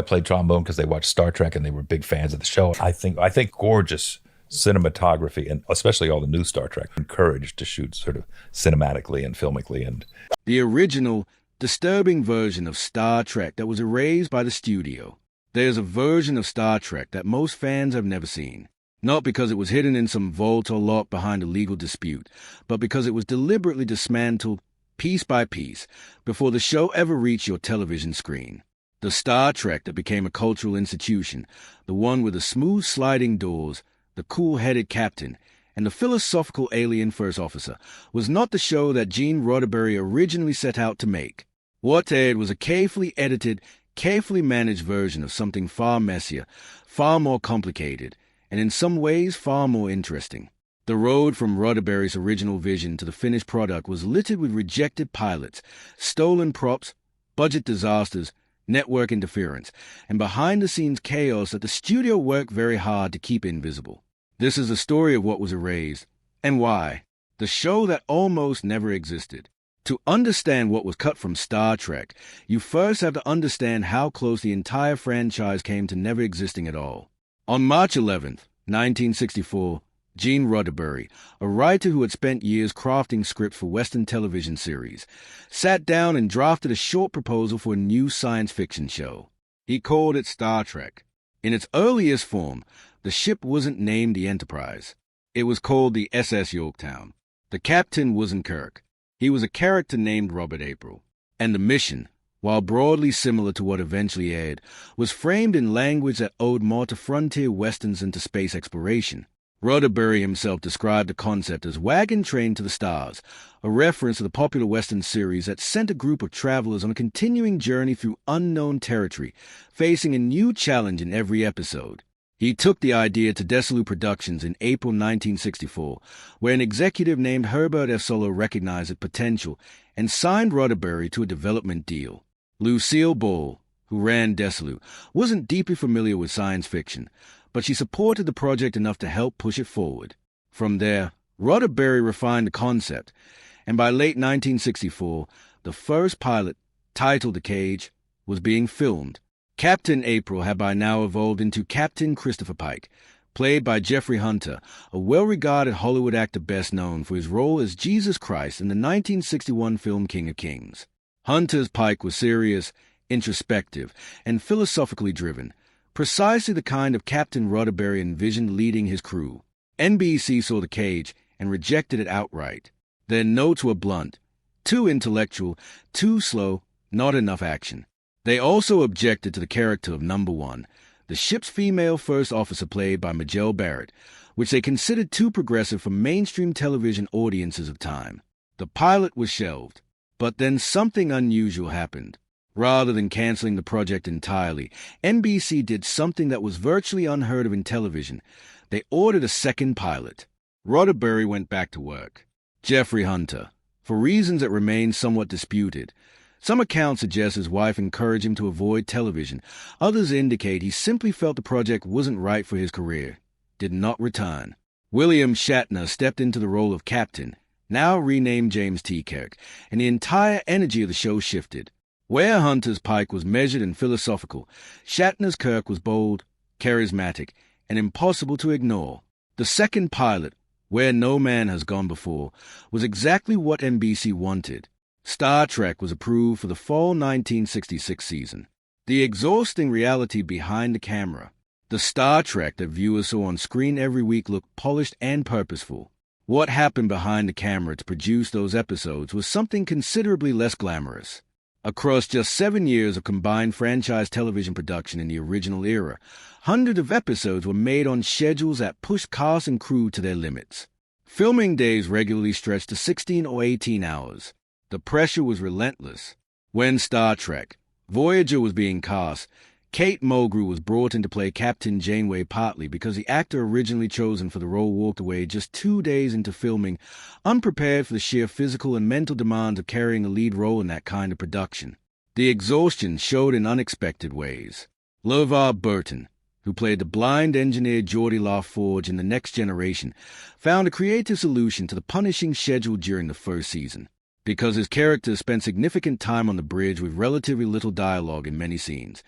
played trombone because they watched Star Trek and they were big fans of the show. I think gorgeous cinematography, and especially all the new Star Trek, encouraged to shoot sort of cinematically and filmically. And the original, disturbing version of Star Trek that was erased by the studio. There's a version of Star Trek that most fans have never seen. Not because it was hidden in some vault or locked behind a legal dispute, but because it was deliberately dismantled piece by piece before the show ever reached your television screen. The Star Trek that became a cultural institution, the one with the smooth sliding doors, the cool-headed captain, and the philosophical alien first officer, was not the show that Gene Roddenberry originally set out to make. What aired was a carefully edited, carefully managed version of something far messier, far more complicated, and in some ways far more interesting. The road from Roddenberry's original vision to the finished product was littered with rejected pilots, stolen props, budget disasters, network interference, and behind-the-scenes chaos that the studio worked very hard to keep invisible. This is the story of what was erased, and why. The show that almost never existed. To understand what was cut from Star Trek, you first have to understand how close the entire franchise came to never existing at all. On March 11th, 1964, Gene Roddenberry, a writer who had spent years crafting scripts for Western television series, sat down and drafted a short proposal for a new science fiction show. He called it Star Trek. In its earliest form, the ship wasn't named the Enterprise. It was called the SS Yorktown. The captain wasn't Kirk. He was a character named Robert April. And the mission, while broadly similar to what eventually aired, was framed in language that owed more to frontier westerns than to space exploration. Roddenberry himself described the concept as Wagon Train to the Stars, a reference to the popular Western series that sent a group of travelers on a continuing journey through unknown territory, facing a new challenge in every episode. He took the idea to Desilu Productions in April 1964, where an executive named Herbert F. Solo recognized its potential and signed Roddenberry to a development deal. Lucille Ball, who ran Desilu, wasn't deeply familiar with science fiction, but she supported the project enough to help push it forward. From there, Roddenberry refined the concept, and by late 1964, the first pilot, titled The Cage, was being filmed. Captain April had by now evolved into Captain Christopher Pike, played by Jeffrey Hunter, a well-regarded Hollywood actor best known for his role as Jesus Christ in the 1961 film King of Kings. Hunter's Pike was serious, introspective, and philosophically driven, precisely the kind of Captain Roddenberry envisioned leading his crew. NBC saw The Cage and rejected it outright. Their notes were blunt, too intellectual, too slow, not enough action. They also objected to the character of Number One, the ship's female first officer played by Majel Barrett, which they considered too progressive for mainstream television audiences of time. The pilot was shelved, but then something unusual happened. Rather than canceling the project entirely, NBC did something that was virtually unheard of in television. They ordered a second pilot. Roddenberry went back to work. Jeffrey Hunter, for reasons that remain somewhat disputed. Some accounts suggest his wife encouraged him to avoid television. Others indicate he simply felt the project wasn't right for his career. Did not return. William Shatner stepped into the role of captain, now renamed James T. Kirk, and the entire energy of the show shifted. Where Hunter's Pike was measured and philosophical, Shatner's Kirk was bold, charismatic, and impossible to ignore. The second pilot, Where No Man Has Gone Before, was exactly what NBC wanted. Star Trek was approved for the fall 1966 season. The exhausting reality behind the camera. The Star Trek that viewers saw on screen every week looked polished and purposeful. What happened behind the camera to produce those episodes was something considerably less glamorous. Across just 7 years of combined franchise television production in the original era, hundreds of episodes were made on schedules that pushed cast and crew to their limits. Filming days regularly stretched to 16 or 18 hours. The pressure was relentless. When Star Trek Voyager was being cast, Kate Mulgrew was brought in to play Captain Janeway partly because the actor originally chosen for the role walked away just 2 days into filming, unprepared for the sheer physical and mental demands of carrying a lead role in that kind of production. The exhaustion showed in unexpected ways. LeVar Burton, who played the blind engineer Geordie LaForge in The Next Generation, found a creative solution to the punishing schedule during the first season. because his character spent significant time on the bridge with relatively little dialogue in many scenes,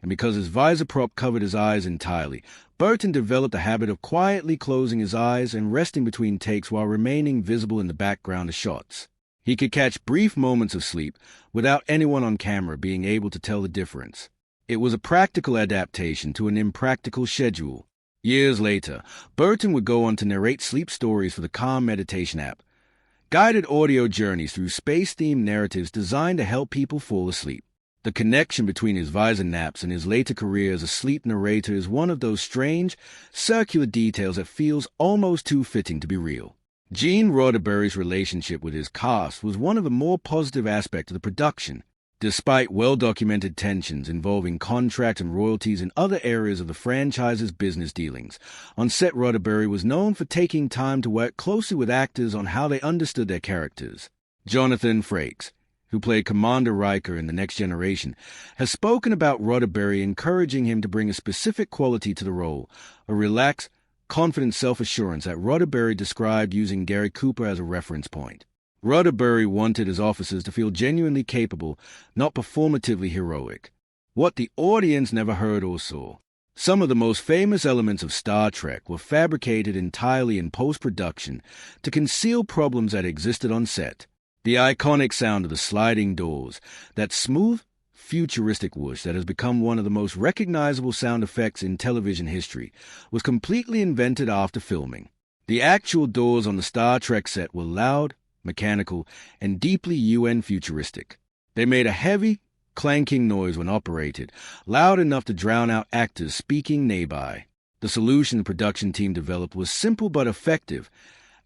and because his visor prop covered his eyes entirely, Burton developed a habit of quietly closing his eyes and resting between takes while remaining visible in the background of shots. He could catch brief moments of sleep without anyone on camera being able to tell the difference. It was a practical adaptation to an impractical schedule. Years later, Burton would go on to narrate sleep stories for the Calm meditation app, guided audio journeys through space-themed narratives designed to help people fall asleep. The connection between his visor naps and his later career as a sleep narrator is one of those strange, circular details that feels almost too fitting to be real. Gene Roddenberry's relationship with his cast was one of the more positive aspects of the production. Despite well-documented tensions involving contract and royalties in other areas of the franchise's business dealings, on set Roddenberry was known for taking time to work closely with actors on how they understood their characters. Jonathan Frakes, who played Commander Riker in The Next Generation, has spoken about Roddenberry encouraging him to bring a specific quality to the role, a relaxed, confident self-assurance that Roddenberry described using Gary Cooper as a reference point. Roddenberry wanted his officers to feel genuinely capable, not performatively heroic. What the audience never heard or saw. Some of the most famous elements of Star Trek were fabricated entirely in post-production to conceal problems that existed on set. The iconic sound of the sliding doors, that smooth, futuristic whoosh that has become one of the most recognizable sound effects in television history, was completely invented after filming. The actual doors on the Star Trek set were loud, mechanical, and deeply UN futuristic. They made a heavy, clanking noise when operated, loud enough to drown out actors speaking nearby. The solution the production team developed was simple but effective.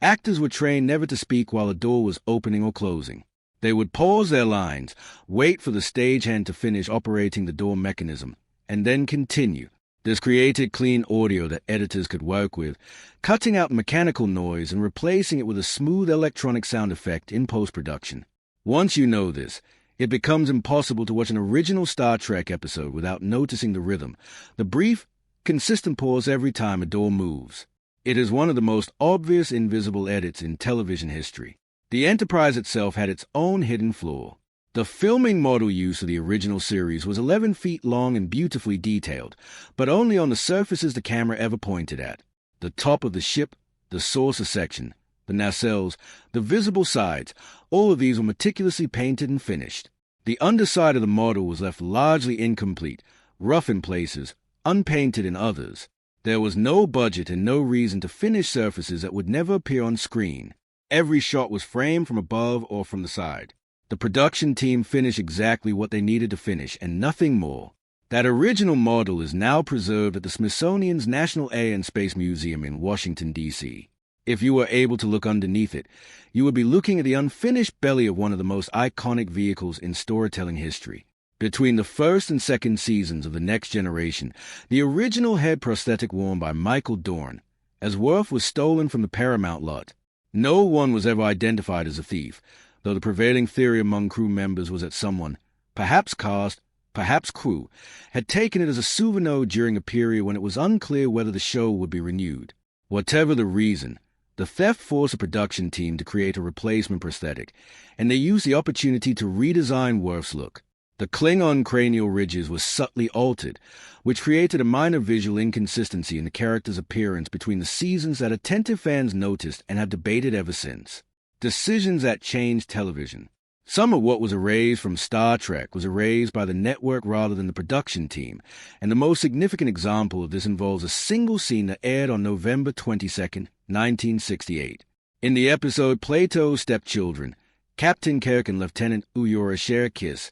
Actors were trained never to speak while a door was opening or closing. They would pause their lines, wait for the stagehand to finish operating the door mechanism, and then continue. This created clean audio that editors could work with, cutting out mechanical noise and replacing it with a smooth electronic sound effect in post-production. Once you know this, it becomes impossible to watch an original Star Trek episode without noticing the rhythm, the brief, consistent pause every time a door moves. It is one of the most obvious invisible edits in television history. The Enterprise itself had its own hidden flaw. The filming model used for the original series was 11 feet long and beautifully detailed, but only on the surfaces the camera ever pointed at. The top of the ship, the saucer section, the nacelles, the visible sides, all of these were meticulously painted and finished. The underside of the model was left largely incomplete, rough in places, unpainted in others. There was no budget and no reason to finish surfaces that would never appear on screen. Every shot was framed from above or from the side. The production team finished exactly what they needed to finish, and nothing more. That original model is now preserved at the Smithsonian's National Air and Space Museum in Washington, D.C. If you were able to look underneath it, you would be looking at the unfinished belly of one of the most iconic vehicles in storytelling history. Between the first and second seasons of The Next Generation, the original head prosthetic worn by Michael Dorn, as Worf was stolen from the Paramount lot. No one was ever identified as a thief, though the prevailing theory among crew members was that someone, perhaps cast, perhaps crew, had taken it as a souvenir during a period when it was unclear whether the show would be renewed. Whatever the reason, the theft forced a production team to create a replacement prosthetic, and they used the opportunity to redesign Worf's look. The Klingon cranial ridges were subtly altered, which created a minor visual inconsistency in the character's appearance between the seasons that attentive fans noticed and have debated ever since. Decisions that changed television. Some of what was erased from Star Trek was erased by the network rather than the production team, and the most significant example of this involves a single scene that aired on November 22nd, 1968. In the episode Plato's Stepchildren, Captain Kirk and Lieutenant Uhura share a kiss,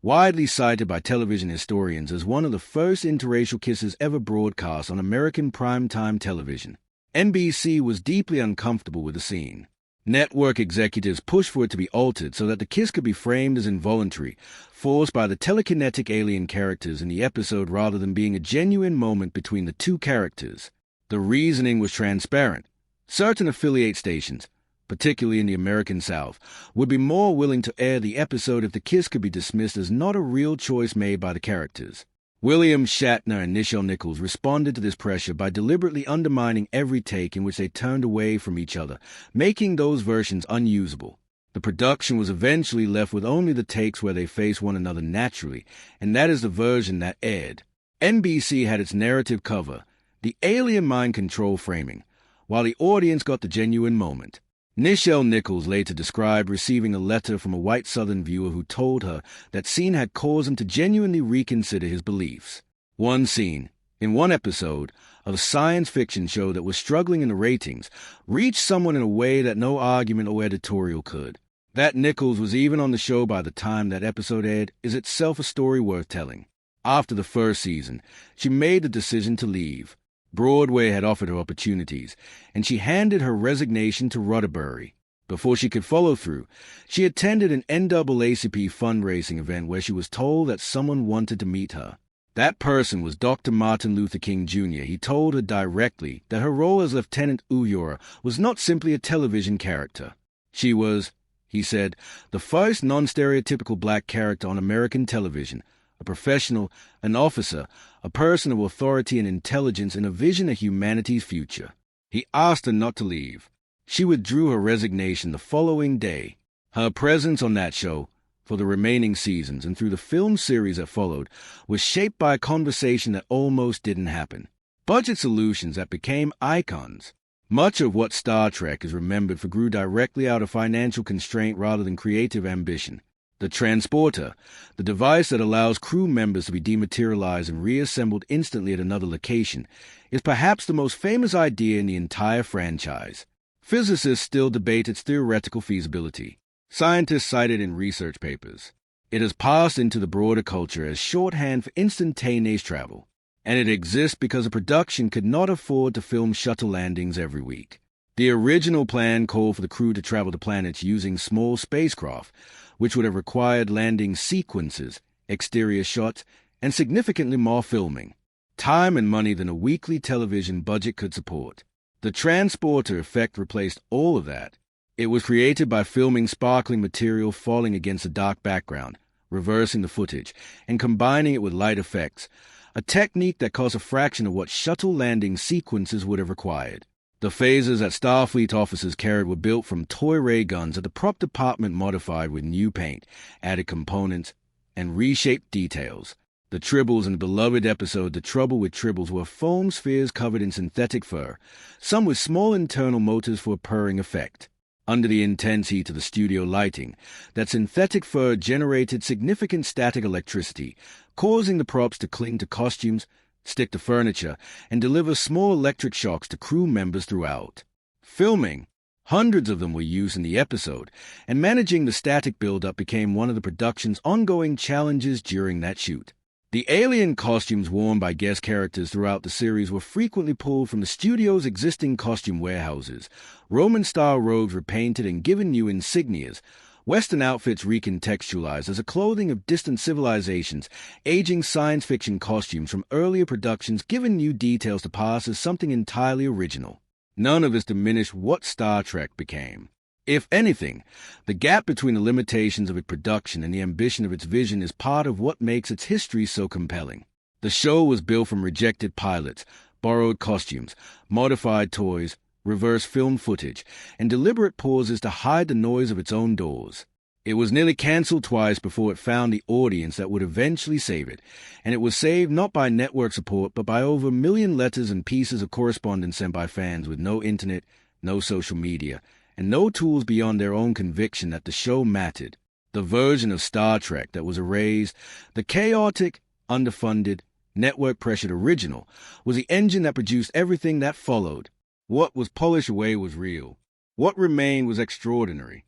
widely cited by television historians as one of the first interracial kisses ever broadcast on American primetime television. NBC was deeply uncomfortable with the scene. Network executives pushed for it to be altered so that the kiss could be framed as involuntary, forced by the telekinetic alien characters in the episode rather than being a genuine moment between the two characters. The reasoning was transparent. Certain affiliate stations, particularly in the American South, would be more willing to air the episode if the kiss could be dismissed as not a real choice made by the characters. William Shatner and Nichelle Nichols responded to this pressure by deliberately undermining every take in which they turned away from each other, making those versions unusable. The production was eventually left with only the takes where they face one another naturally, and that is the version that aired. NBC had its narrative cover, the alien mind control framing, while the audience got the genuine moment. Nichelle Nichols later described receiving a letter from a white Southern viewer who told her that scene had caused him to genuinely reconsider his beliefs. One scene, in one episode of a science fiction show that was struggling in the ratings, reached someone in a way that no argument or editorial could. That Nichols was even on the show by the time that episode aired is itself a story worth telling. After the first season, she made the decision to leave. Broadway had offered her opportunities, and she handed her resignation to Roddenberry. Before she could follow through, she attended an NAACP fundraising event where she was told that someone wanted to meet her. That person was Dr. Martin Luther King Jr. He told her directly that her role as Lieutenant Uhura was not simply a television character. She was, he said, the first non-stereotypical black character on American television, a professional, an officer, a person of authority and intelligence and a vision of humanity's future. He asked her not to leave. She withdrew her resignation the following day. Her presence on that show, for the remaining seasons and through the film series that followed, was shaped by a conversation that almost didn't happen. Budget solutions that became icons. Much of what Star Trek is remembered for grew directly out of financial constraint rather than creative ambition. The transporter, the device that allows crew members to be dematerialized and reassembled instantly at another location, is perhaps the most famous idea in the entire franchise. Physicists still debate its theoretical feasibility. Scientists cite it in research papers. It has passed into the broader culture as shorthand for instantaneous travel, and it exists because a production could not afford to film shuttle landings every week. The original plan called for the crew to travel to planets using small spacecraft, which would have required landing sequences, exterior shots, and significantly more filming, time and money than a weekly television budget could support. The transporter effect replaced all of that. It was created by filming sparkling material falling against a dark background, reversing the footage, and combining it with light effects, a technique that cost a fraction of what shuttle landing sequences would have required. The phasers that Starfleet officers carried were built from toy ray guns that the prop department modified with new paint, added components, and reshaped details. The tribbles in the beloved episode The Trouble with Tribbles were foam spheres covered in synthetic fur, some with small internal motors for a purring effect. Under the intense heat of the studio lighting, that synthetic fur generated significant static electricity, causing the props to cling to costumes, stick to furniture, and deliver small electric shocks to crew members throughout. Filming. Hundreds of them were used in the episode, and managing the static buildup became one of the production's ongoing challenges during that shoot. The alien costumes worn by guest characters throughout the series were frequently pulled from the studio's existing costume warehouses. Roman-style robes were painted and given new insignias. Western outfits recontextualized as a clothing of distant civilizations, aging science fiction costumes from earlier productions given new details to pass as something entirely original. None of this diminished what Star Trek became. If anything, the gap between the limitations of its production and the ambition of its vision is part of what makes its history so compelling. The show was built from rejected pilots, borrowed costumes, modified toys, reverse film footage, and deliberate pauses to hide the noise of its own doors. It was nearly canceled twice before it found the audience that would eventually save it, and it was saved not by network support but by over 1 million letters and pieces of correspondence sent by fans with no internet, no social media, and no tools beyond their own conviction that the show mattered. The version of Star Trek that was erased, the chaotic, underfunded, network-pressured original, was the engine that produced everything that followed. What was polished away was real. What remained was extraordinary.